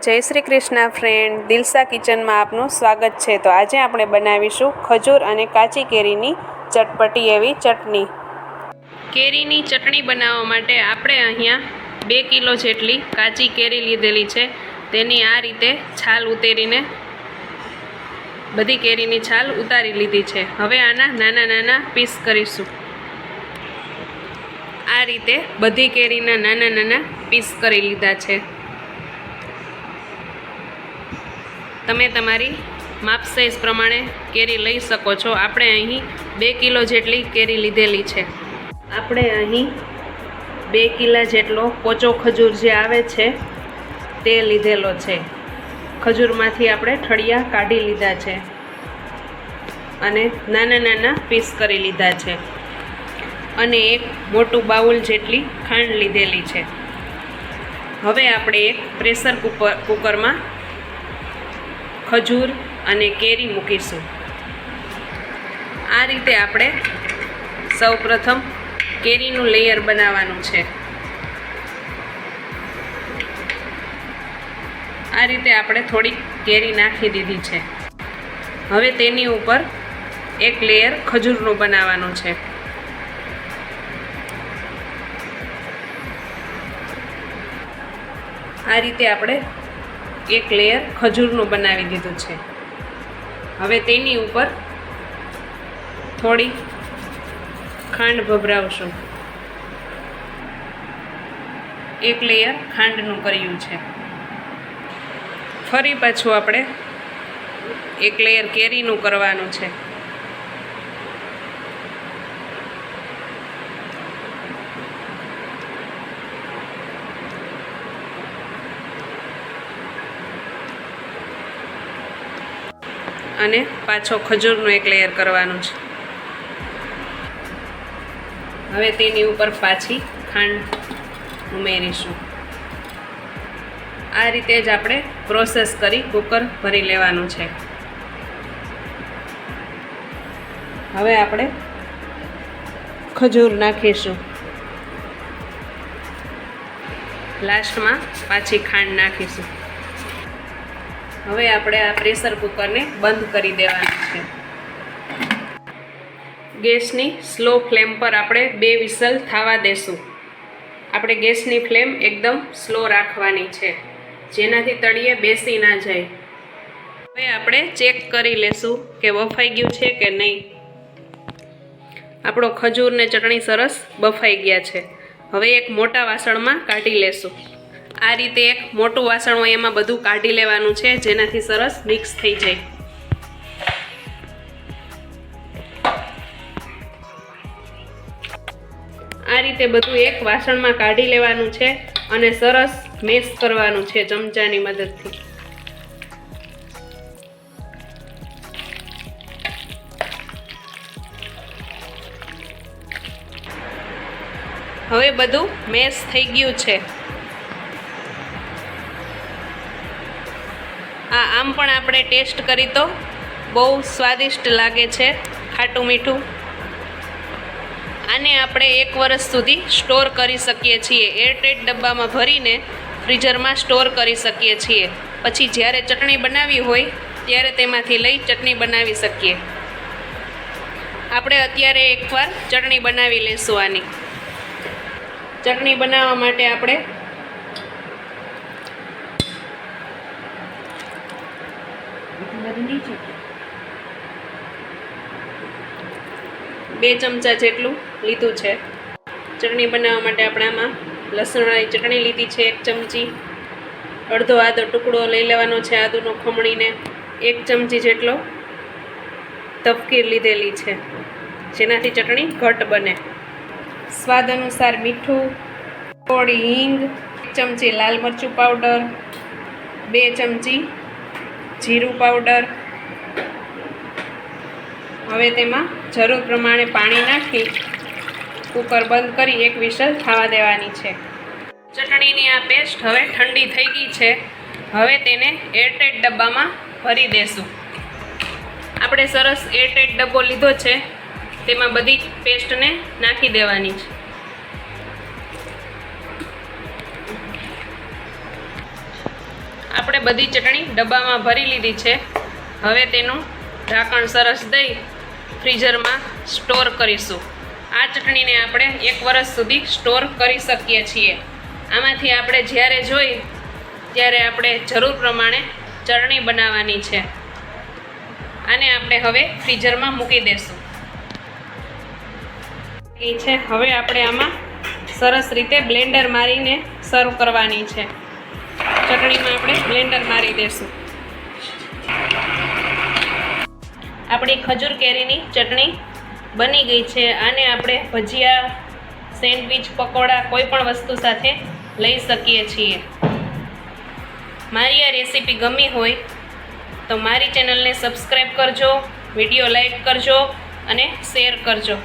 જય શ્રી કૃષ્ણ ફ્રેન્ડ, દિલસા કિચનમાં આપનું સ્વાગત છે। તો આજે આપણે બનાવીશું ખજૂર અને કાચી કેરીની ચટપટી એવી ચટણી। કેરીની ચટણી બનાવવા માટે આપણે અહીંયા 2 કિલો જેટલી કાચી કેરી લીધેલી છે। તેની આ રીતે છાલ ઉતારીને બધી કેરીની છાલ ઉતારી લીધી છે। હવે આના નાના નાના પીસ કરીશું। આ રીતે બધી કેરીના નાના નાના પીસ કરી લીધા છે। તમે તમારી માપ સાઈઝ પ્રમાણે કેરી લઈ શકો છો। આપણે અહીં 2 કિલો જેટલી કેરી લીધેલી છે। આપણે અહીં 2 કિલા જેટલો પોચો ખજૂર જે આવે છે તે લીધેલો છે। ખજૂરમાંથી આપણે ઠળિયા કાઢી લીધા છે અને નાના નાના પીસ કરી લીધા છે અને એક મોટું બાઉલ જેટલી ખાંડ લીધેલી છે। હવે આપણે એક પ્રેશર કુકરમાં ખજૂર અને કેરી મૂકીશું। આ રીતે આપણે સૌપ્રથમ કેરીનું લેયર બનાવવાનું છે। આ રીતે આપણે થોડીક કેરી નાખી દીધી છે। હવે તેની ઉપર એક લેયર ખજૂરનું બનાવવાનું છે। આ રીતે આપણે એક લેયર ખજૂરનું બનાવી દીધું છે। હવે તેની ઉપર થોડી ખાંડ ભભરાવશું। એક લેયર ખાંડનું કર્યું છે। ફરી પાછું આપણે એક લેયર કેરીનું કરવાનું છે। અને પાછો ખજૂરનું એક લેયર કરવાનું છે। હવે તેની ઉપર પાછી ખાંડ ઉમેરીશું। આ રીતે જ આપણે પ્રોસેસ કરી કુકર ભરી લેવાનું છે। હવે આપણે ખજૂર નાખીશું। લાસ્ટમાં પાછી ખાંડ નાખીશું। હવે આપણે આ પ્રેશર કુકરને બંધ કરી દેવાનું છે। ગેસની સ્લો ફ્લેમ પર આપણે 2 વિસલ થવા દેશું। આપણે ગેસની ફ્લેમ એકદમ સ્લો રાખવાની છે, જેનાથી તળિયે બેસી ના જાય। હવે આપણે ચેક કરી લેશું કે બફાઈ ગયું છે કે નહીં। આપણો ખજૂર ને ચટણી સરસ બફાઈ ગયા છે। હવે એક મોટા વાસણમાં કાઢી લેશું। આ રીતે એક મોટું વાસણ હોય એમાં બધું કાઢી લેવાનું છે, જેનાથી સરસ મિક્સ થઈ જાય। આ રીતે બધું એક વાસણમાં કાઢી લેવાનું છે અને સરસ મેશ કરવાનું છે ચમચાની મદદથી। હવે બધું મેશ થઈ ગયું છે। આમ પણ આપણે ટેસ્ટ કરી તો બહુ સ્વાદિષ્ટ લાગે છે, ખાટું મીઠું। આને આપણે 1 વર્ષ સુધી સ્ટોર કરી શકીએ છીએ। એરટાઇટ ડબ્બામાં ભરીને ફ્રીઝરમાં સ્ટોર કરી શકીએ છીએ। પછી જ્યારે ચટણી બનાવવી હોય ત્યારે તેમાંથી લઈ ચટણી બનાવી શકીએ। આપણે અત્યારે એકવાર ચટણી બનાવી લઈશું। આની ચટણી બનાવવા માટે આપણે 2 ચમચા જેટલું લીધું છે। ચટણી બનાવવા માટે આપણે આમાં લસણવાળી ચટણી લીધી છે 1 ચમચી। અડધો આદો ટુકડો લઈ લેવાનો છે આદુનો ખમણીને। 1 ચમચી જેટલો તપકીર લીધેલી છે, જેનાથી ચટણી ઘટ બને। સ્વાદ અનુસાર મીઠું, થોડી હિંગ, 1 ચમચી લાલ મરચું પાવડર, 2 ચમચી જીરું પાવડર। હવે તેમાં જરૂર પ્રમાણે પાણી નાખી કુકર બંધ કરી 1 વિસલ થવા દેવાની છે। ચટણીની આ પેસ્ટ હવે ઠંડી થઈ ગઈ છે। હવે તેને એરટાઇટ ડબ્બામાં ભરી દેશું। આપણે સરસ એરટાઇટ ડબ્બો લીધો છે, તેમાં બધી પેસ્ટને નાખી દેવાની છે। આપણે બધી ચટણી ડબ્બામાં ભરી લીધી છે. હવે તેનું ઢાંકણ સરસ દઈ ફ્રીઝરમાં સ્ટોર કરીશું. આ ચટણીને આપણે 1 વર્ષ સુધી સ્ટોર કરી શકીએ છીએ. આમાંથી આપણે જ્યારે જોઈ ત્યારે આપણે જરૂર પ્રમાણે ચટણી બનાવવાની છે. આને આપણે હવે ફ્રીઝરમાં મૂકી દઈશું. હવે આપણે આમાં સરસ રીતે બ્લેન્ડર મારીને સર્વ કરવાની છે. ચટણીમાં આપણે બ્લેન્ડર મારી દઈશું. આપણી ખજૂર કેરીની ચટણી બની ગઈ છે. આને આપણે ભજીયા, સેન્ડવિચ, પકોડા કોઈ પણ વસ્તુ સાથે લઈ શકીએ છીએ. મારી આ રેસીપી ગમી હોય તો મારી ચેનલને સબસ્ક્રાઈબ કરજો, વિડીયો લાઈક કરજો અને શેર કરજો.